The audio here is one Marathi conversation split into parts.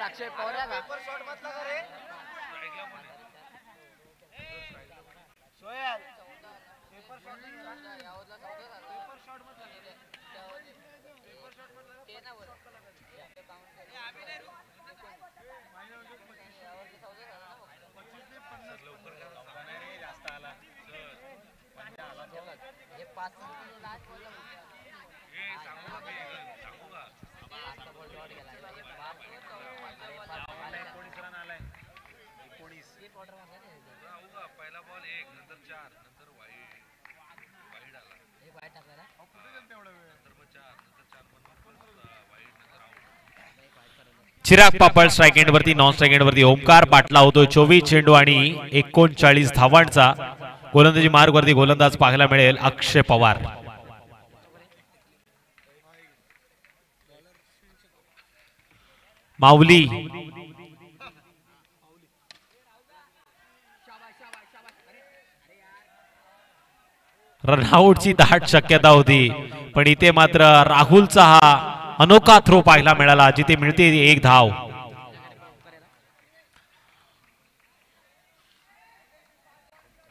अक्षय पवार आहे का पेपर शॉट मधला का रे सोयल पेपर शॉट यावरला पेपर शॉट मधला पेपर शॉट मधला ते ना वर ते काउंट कर आम्ही नाही यावरला 25 ते 50 लवकर नाही जास्त आला आला तो हे 5 लाख हे सांगू का आता बॉल शॉट गेला हे 5 19 रन आलाय 19 हे क्वार्टर मध्ये होगा पहिला बॉल 1 नंतर 4 नंतर वाईड आला हे वाईड टाकला कुठे गेलं तेवढा वेळ नंतर मग 4 नंतर 4 पण वाईड नंतर आउट चिराग पापळ स्ट्राइक एंड वरती नॉन स्ट्राइक एंड वरती ओमकार पाटला होतो 24 चेंडू आणि 39 धावांचा गोलंदाजी मार्ग वरती गोलंदाज पाहायला मिळेल अक्षय पवार माऊली रनआउटची दाट शक्यता होती पण इथे मात्र राहुलचा हा अनोखा थ्रो पाहायला मिळाला जिथे मिळते एक धाव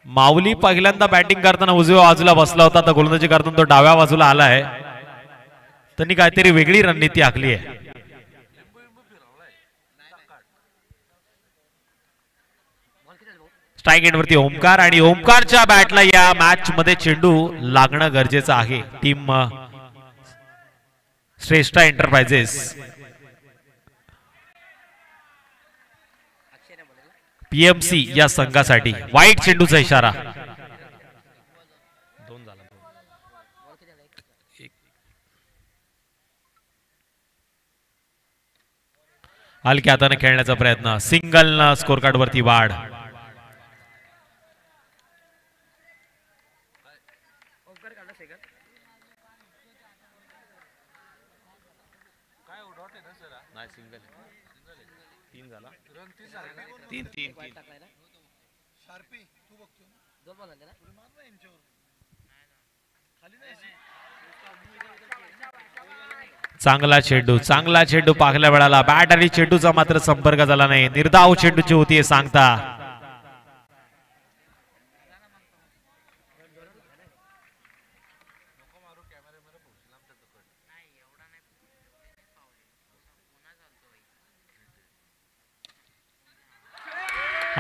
माऊली पहिल्यांदा बॅटिंग करताना उजव्या बाजूला बसला होता तर गोलंदाजी करताना तो डाव्या बाजूला आला आहे त्यांनी काहीतरी वेगळी रणनीती आखली आहे स्ट्राइक एंड वरती ओमकार आणि ओमकारच्या बॅटला या मॅच मध्ये चेंडू लागणं गरजेचं आहे टीम श्रेष्ठा एंटरप्राइजेस पीएमसी या संघासाठी वाईट चेंडूचा इशारा हलक्या हाताने खेळण्याचा प्रयत्न सिंगल न स्कोर कार्ड वरती वाढ चांगला चेंडू पाखल्या वेळाला बॅट आणि चेंडूचा मात्र संपर्क झाला नाही निर्धाव चेंडूची होती सांगता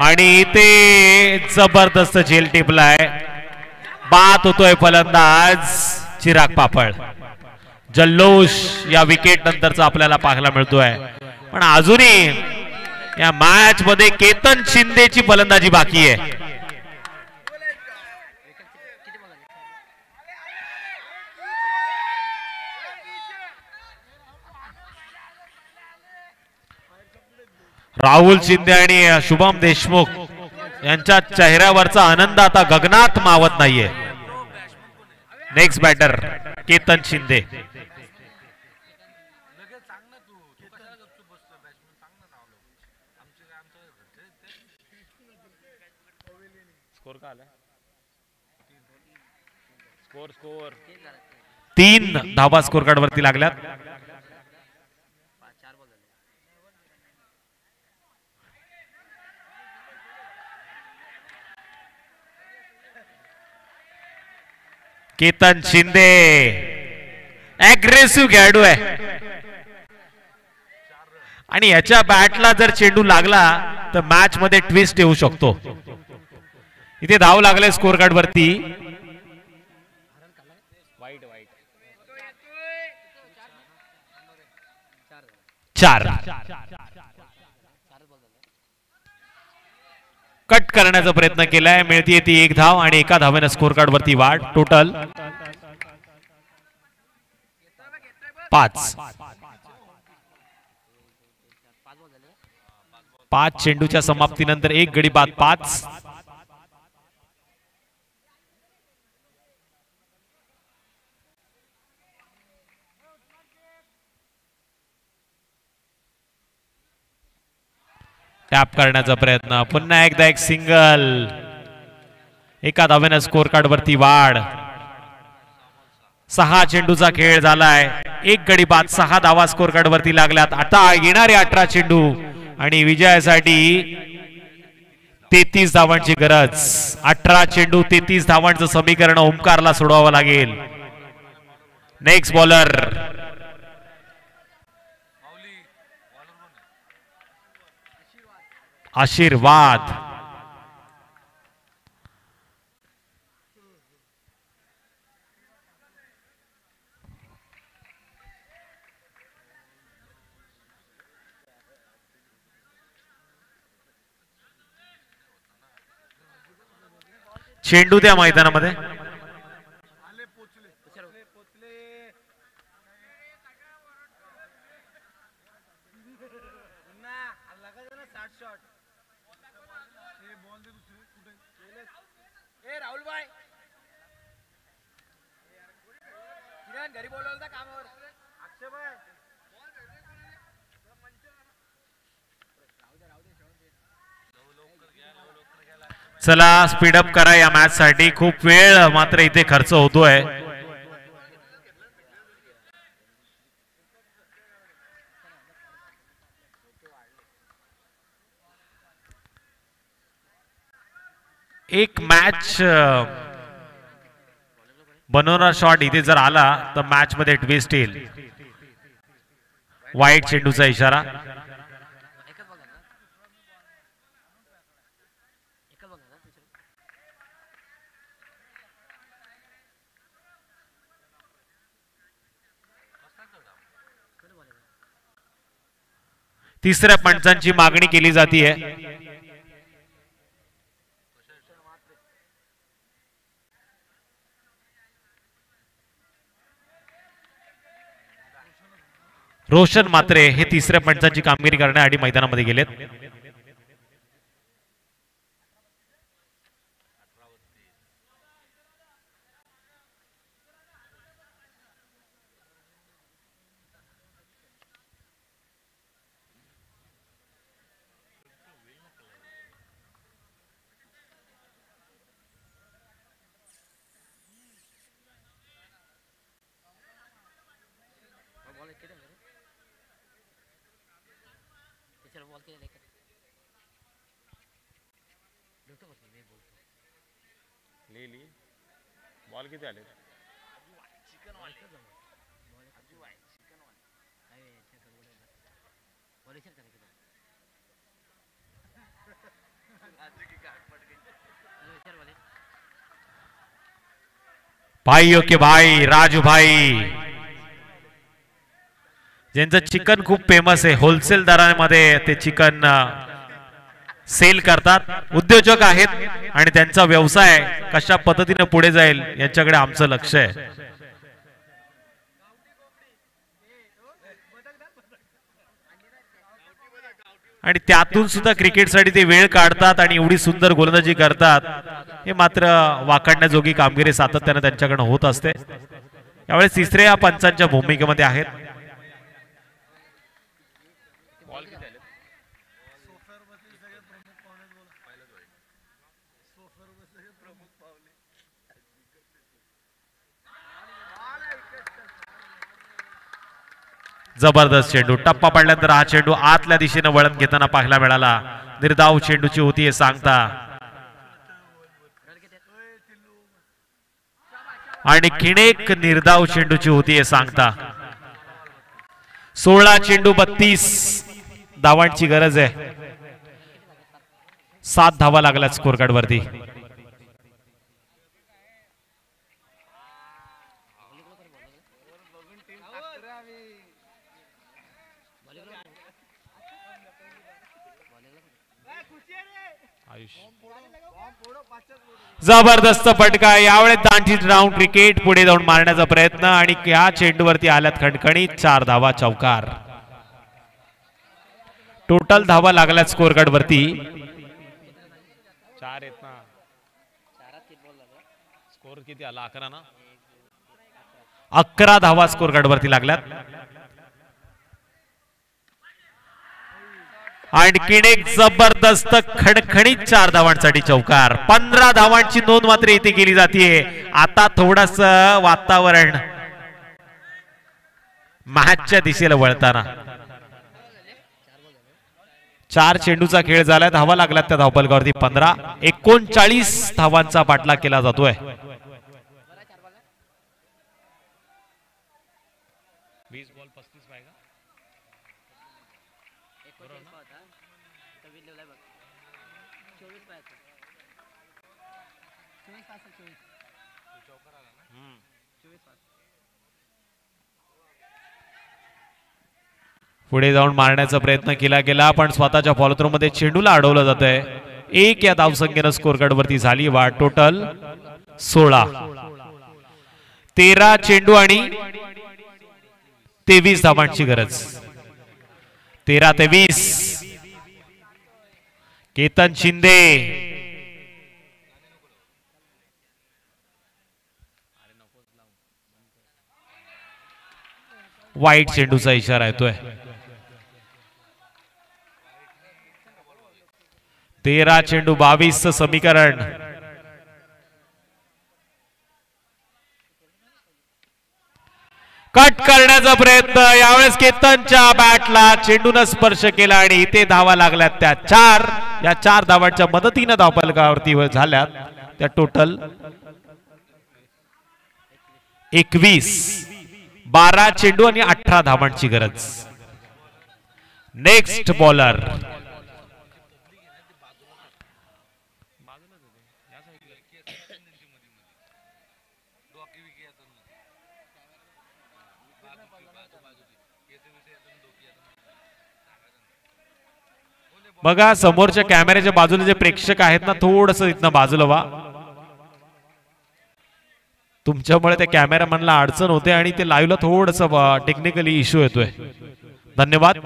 आणि ते जबरदस्त झेल टिपलाय बाद होतोय फलंदाज चिराग पापळ जल्लोष या विकेट नंतरचा आपल्याला पाहायला मिळतोय पण अजूनही या मॅच मध्ये केतन शिंदेची फलंदाजी बाकी आहे राहुल शिंदे आणि शुभम देशमुख यांच्या चेहऱ्यावरचा आनंद आता गगनात मावत नाहीये next batter Ketan Shinde score 3 धावा स्कोर कार्ड वरती लागल्यात केतन शिंदे अग्रेसिव्ह खेळाडू आहे आणि याच्या बॅटला जर चेंडू लागला तर मॅच मध्ये ट्विस्ट येऊ शकतो इथे धाव लागले स्कोर कार्ड वरती 4 कट करण्याचा प्रयत्न केलाय मिळतीये ती एक धाव आणि एका धावेने स्कोर कार्ड वरती वाढ टोटल 5 चेंडूच्या समाप्तीनंतर एक गडी बाद 5 टॅप करण्याचा प्रयत्न पुन्हा एकदा एक सिंगल एका धावेने स्कोर कार्ड वरती वाढ 6 चेंडूचा खेळ झालाय एक गडी बाद 6 धावा स्कोर कार्ड वरती लागल्यात. आता येणारे 18 चेंडू आणि विजयासाठी 33 धावांची गरज. 18 चेंडू 33 धावांचं समीकरण ओमकारला सोडवावं लागेल. नेक्स्ट बॉलर आशीर्वाद. चेंडू त्या मैदानामध्ये चला स्पीडअप करा या मॅच साठी. खूप वेळ मात्र इथे खर्च होतोय. एक मॅच बनवणार शॉट इथे जर आला तर मॅच मध्ये ट्विस्ट येईल. वाईट चेंडूचा इशारा. तिसऱ्या पंचांची मागणी केली जाते. रोशन मात्रे हे तिसऱ्या पंचांची कामगिरी करण्यासाठी मैदानामध्ये गेलेत. बॉल किती आले? भाइयों के भाई राजू भाई ज्यांचं चिकन खूप फेमस आहे. होलसेल दरामध्ये ते चिकन सेल करतात. उद्योजक आहेत आणि त्यांचा व्यवसाय कशा पद्धतीने पुढे जाईल यांच्याकडे आमचं लक्ष आहे. आणि त्यातून सुद्धा क्रिकेटसाठी ते वेळ काढतात आणि एवढी सुंदर गोलंदाजी करतात. हे मात्र वाखाणण्याजोगी कामगिरी सातत्याने त्यांच्याकडे होत असते. यावेळेस तिसऱ्या पंचांच्या भूमिकेमध्ये आहेत. जबरदस्त चेंडू. टप्पा पडल्यानंतर हा चेंडू आतल्या दिशेने वळण घेताना पाहायला मिळाला. निर्धाव चेंडूची होती हे सांगता. आणि किणेक निर्धाव चेंडूची होती हे सांगता. 16 चेंडू 32 धावांची गरज आहे. 7 धावा लागल्या स्कोर कार्ड वरती. जबरदस्त फटका. यावेळेस दांडी राऊंड क्रिकेट पुढे जाऊन मारण्याचा प्रयत्न आणि या चेंडूवरती आल्यात खणखणीत 4 धावा चौकार. टोटल धावा लागल्यात स्कोर कार्ड वरती 4 आहेत ना. स्कोर किती आला? 11 ना. 11 धावा स्कोर कार्ड वरती लागल्यात. आणखीन एक जबरदस्त खणखणीत 4 धावांसाठी चौकार. 15 धावांची नोंद मात्र इथे केली जाते. आता थोडस वातावरण मॅचच्या दिशेला वळताना 4 चेंडूचा खेळ झालाय. धावा लागल्यात त्या धावफलकावरती 15. 39 धावांचा पाठलाग केला जातोय. पुढे जाऊन मारण्याचा प्रयत्न केला गेला पण स्वतःच्या फॉलोथ्रो मध्ये चेंडूला अडवलं जात आहे. 1 या धावसंख्येनं स्कोर कार्ड वरती झाली वाढ. टोटल 16. 13 चेंडू आणि 23 धावांची गरज. 13-23. केतन शिंदे वाईट चेंडूचा इशारा येतोय. 13 चेंडू 22 समीकरण. कट करण्याचा प्रयत्न यावेळेस केतनच्या बॅटला चेंडून स्पर्श केला आणि इथे धावा लागल्यात त्या 4. या 4 धावांच्या मदतीने धावफलकावरती झाल्यात त्या टोटल 21. 12 चेंडू आणि 18 धावांची गरज. नेक्स्ट बॉलर बघा समोरच्या कॅमेऱ्याच्या बाजूने जे प्रेक्षक आहेत ना थोडस इथनं बाजूला व्हा. तुमच्यामुळे त्या कॅमेरामॅनला अडचण होते आणि ते लाईव्हला थोडस टेक्निकली इश्यू येतोय. धन्यवाद.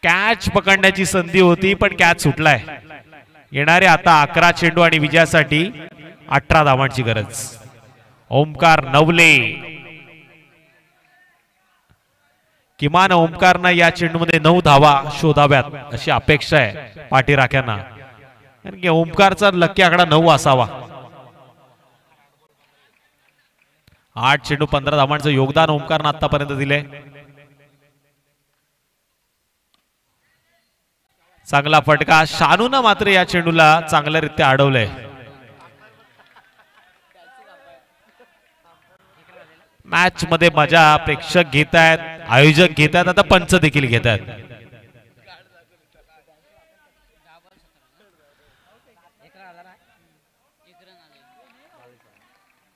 कॅच पकडण्याची संधी होती पण कॅच सुटलाय. येणारे आता 11 चेंडू आणि विजयासाठी 18 धावांची गरज. ओमकार नवले किमान ओमकारनं या चेंडूमध्ये 9 धावा शोधाव्यात अशी अपेक्षा आहे पाठीराख्यांना. कारण की ओमकारचा लकी आकडा 9 असावा. 8 चेंडू 15 धावांचं योगदान ओमकारनं आतापर्यंत दिले. चांगला फटका. शानूनं मात्र या चेंडूला चांगल्यारीत्या अडवलंय. मॅच मध्ये मजा प्रेक्षक घेत आहेत, आयोजक घेत आहेत, आता पंच देखील घेत आहेत.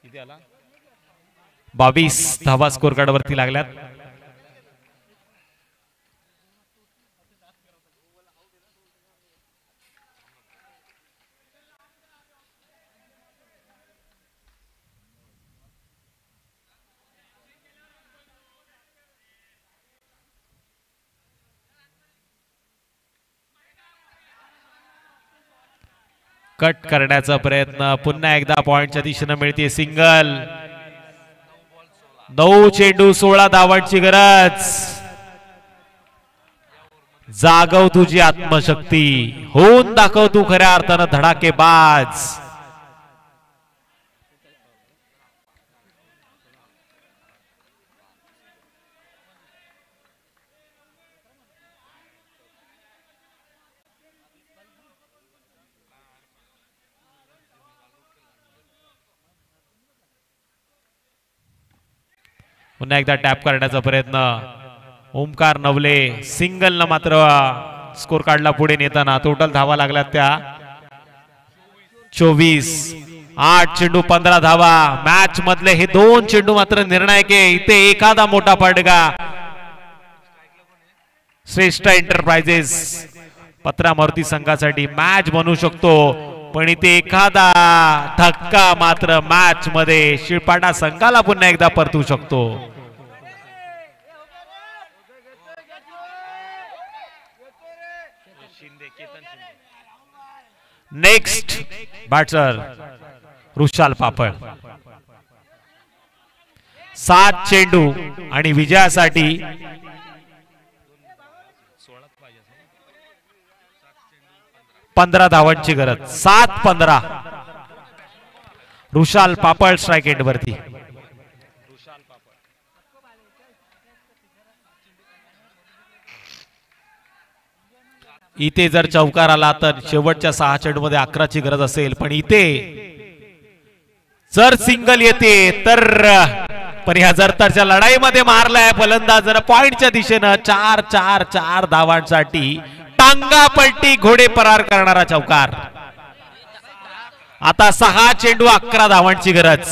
किती आला? 22 धावा स्कोर कार्ड वरती लागल्यात. कट करण्याचा प्रयत्न. पुन्हा एकदा पॉइंटच्या दिशेने मिळते सिंगल. 9 चेंडू 16 धावांची गरज. जागव तुझी आत्मशक्ती, होऊन दाखव तू खऱ्या अर्थानं धडाकेबाज. पुन्हा एकदा टॅप करण्याचा प्रयत्न. ओमकार नवले सिंगल न मात्र स्कोर काढला पुढे नेताना. टोटल धावा लागल्यात त्या 24. 8 चेंडू 15 धावा. मॅच मधले हे 2 चेंडू मात्र निर्णायक आहे. इथे एखादा मोठा फटका श्रेष्ठ एंटरप्राइजेस पत्रा मारुती संघासाठी मॅच बनवू शकतो. पण इथे एखादा धक्का मात्र मॅच मध्ये शिळपाटा संघाला पुन्हा एकदा परतू शकतो. Next batter Rushal पापळ. 7 चेंडू आणि विजयासाठी 15 धावांची गरज. 7-15. रुशाल पापळ स्ट्राइक एंड वरती. इथे जर चौकार आला तर शेवटच्या 6 चेंडूमध्ये 11ची गरज असेल, पण इथे जर सिंगल येते तर पण ह्या जरतरच्या लढाईमध्ये मारलाय फलंदाज पॉइंटच्या दिशेनं 4 धावांसाठी टांगा पलटी घोडे परार करणारा चौकार. आता 6 चेंडू 11 धावांची गरज.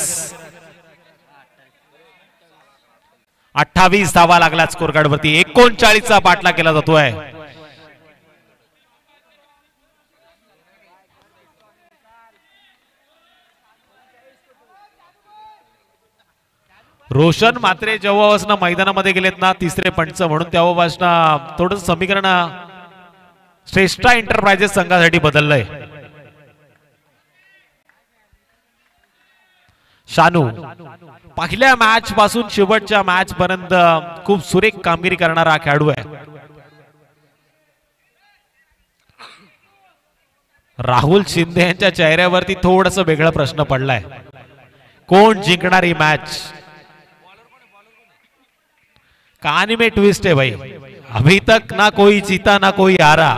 28 धावा लागला स्कोर कार्ड वरती. 39चा पाठला केला जातोय. रोशन मात्रे जेव्हापासून मैदानामध्ये गेलेत ना तिसरे पंच म्हणून तेव्हापासून थोडं समीकरण श्रेष्ठा एंटरप्राइजेस संघासाठी बदललंय. शानू पहिल्या मॅच पासून शेवटच्या मॅच पर्यंत खूप सुरेख कामगिरी करणारा खेळाडू आहे. राहुल शिंदे यांच्या चेहऱ्यावरती थोडस वेगळा प्रश्न पडलाय. कोण जिंकणार ही मॅच? कहानी में ट्विस्ट है भाई. अभी तक ना कोई जीता ना कोई हारा.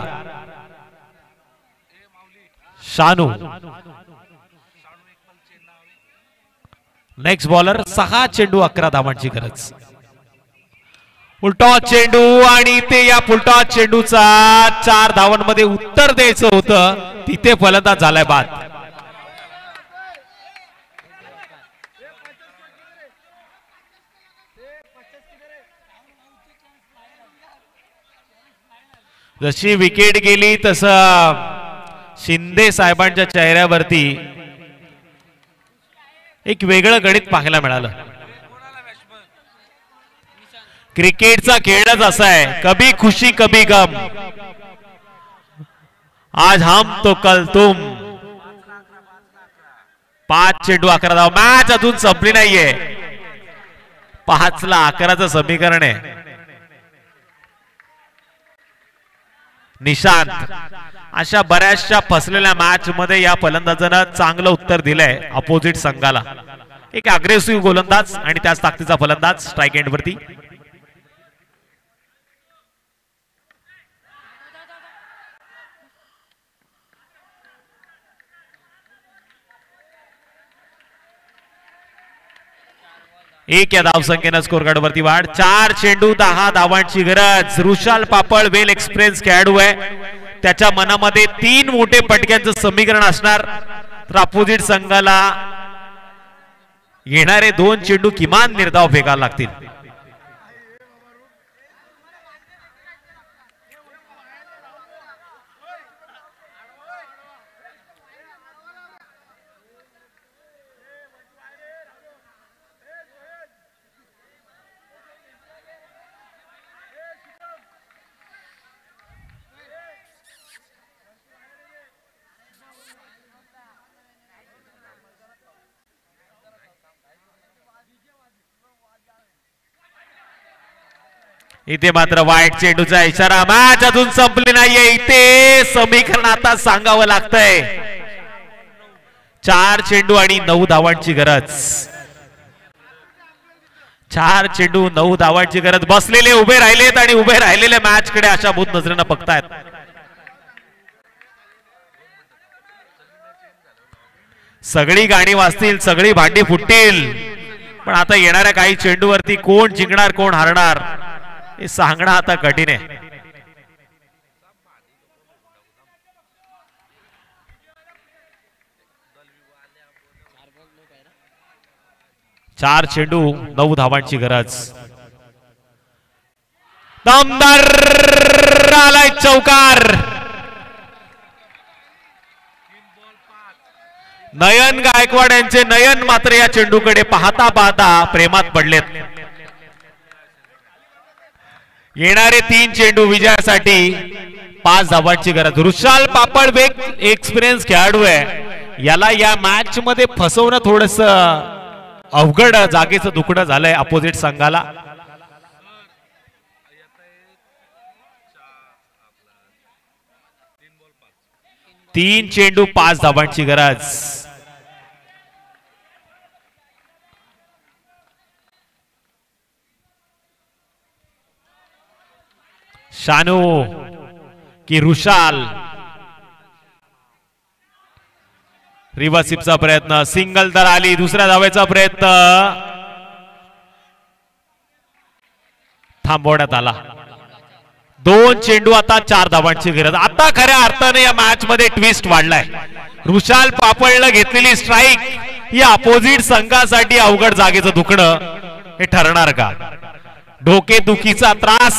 Shanu next bowler. 6 चेंडू 11 धावांची गरज. फुलटॉस चेंडू आणि ते या फुलटॉस चेंडूचा 4 धावांमध्ये उत्तर द्यायचं होतं, तिथे फलंदाज झालाय बाद. जशी विकेट गेली तसं शिंदे साहेबांच्या चेहऱ्यावरती एक वेगळं गणित पाहायला मिळालं. क्रिकेटचा खेळच असा आहे, कभी खुशी कभी गम. आज हम तो कल तुम. 5 चेंडू 11 धावा. मॅच अजून संपली नाहीये. 5 ला 11चं समीकरण आहे. निशांत अशा बऱ्याचशा फसलेल्या मॅच मध्ये या फलंदाजानं चांगलं उत्तर दिलंय अपोजिट संघाला. एक अग्रेसिव्ह गोलंदाज आणि त्याच ताकदीचा फलंदाज स्ट्राइक एंड वरती. एक या धावसंख्येनं स्कोर कार्ड वरती वाढ. 4 चेंडू 10 धावांची गरज. रुशाल पापळ वेल एक्सपिरियन्स खेळाडू आहे. त्याच्या मनामध्ये 3 मोठे पटक्यांचं समीकरण असणार. तर अपोजिट संघाला येणारे 2 चेंडू किमान निर्धाव फेकायला लागतील. इथे मात्र वाईट चेंडूचा इशारा. मॅच अजून संपली नाहीये. इथे समीकरण आता सांगावं लागतंय. 4 चेंडू आणि 9 धावांची गरज. 4 चेंडू 9 धावांची गरज. बसलेले उभे राहिलेत आणि उभे राहिलेले मॅच कडे आशाभूत नजरेनं बघतायत. सगळी गाणी वाजतील, सगळी भांडी फुटतील, पण आता येणाऱ्या काही चेंडूवरती कोण जिंकणार कोण हारणार हे सांगणं आता कठीण आहे. चार चेंडू 9 धावांची गरज. दमदार आलाय चौकार. नयन गायकवाड यांचे नयन मात्र या चेंडूकडे पाहता पाहता प्रेमात पडलेत. येणारे 3 चेंडू विजयासाठी 5 धावांची गरज. रुशाल पापळ वेग एक्सपिरियन्स खेळाडू आहे. याला या मॅच मध्ये फसवणं थोडस अवघड जागेचं दुखणं झालंय अपोजिट संघाला. तीन चेंडू 5 धावांची गरज. शानू की रुशाल रिव्हर्सिपचा प्रयत्न, सिंगल तर आली, दुसऱ्या धावेचा प्रयत्न थांबवण्यात आला. 2 चेंडू आता 4 धावांची गरज. आता खऱ्या अर्थाने या मॅच मध्ये ट्विस्ट वाढलाय. रुशाल पापळनं घेतलेली स्ट्राईक या अपोजिट संघासाठी अवघड जागेचं दुखणं हे ठरणार का? डोकेदुखीचा त्रास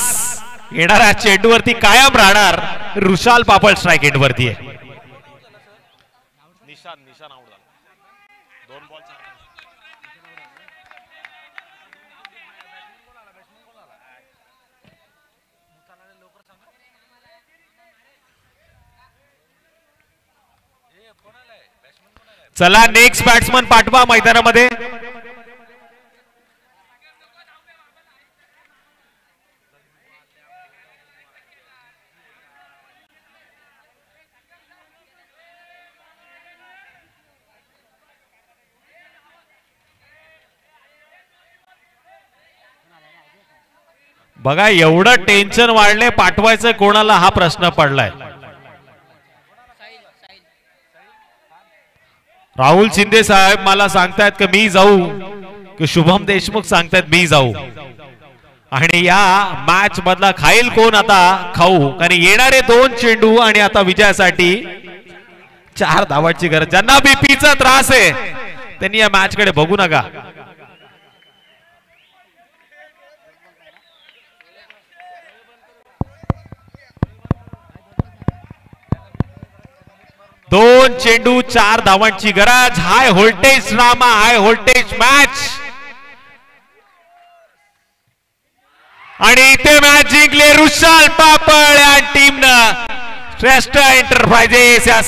येणाऱ्या चेंडूवरती कायम राहणार. रुशाल पापळ स्ट्राईक एंडवरती आहे. निशान आउट झाला. 2 बॉल 4 चला नेक्स्ट बॅट्समन पाठवा मैदानामध्ये. बघा एवढं टेन्शन वाढले, पाठवायचं कोणाला हा प्रश्न पडलाय. राहुल शिंदे साहेब मला सांगतायत की मी जाऊ, की शुभम देशमुख सांगतायत मी जाऊ. आणि या मॅच मधला खाईल कोण आता खाऊ, कारण येणारे 2 चेंडू आणि आता विजयासाठी 4 धावांची गरज. ज्यांना बीपीचा त्रास आहे त्यांनी या मॅच कडे बघू नका. दोन चेंडू 4 धावांची गरज. High voltage drama, high voltage match. आणि इथे मॅच जिंकले रुशाल पापळ या टीमनं. श्रेष्ठ एंटरप्राइजेस या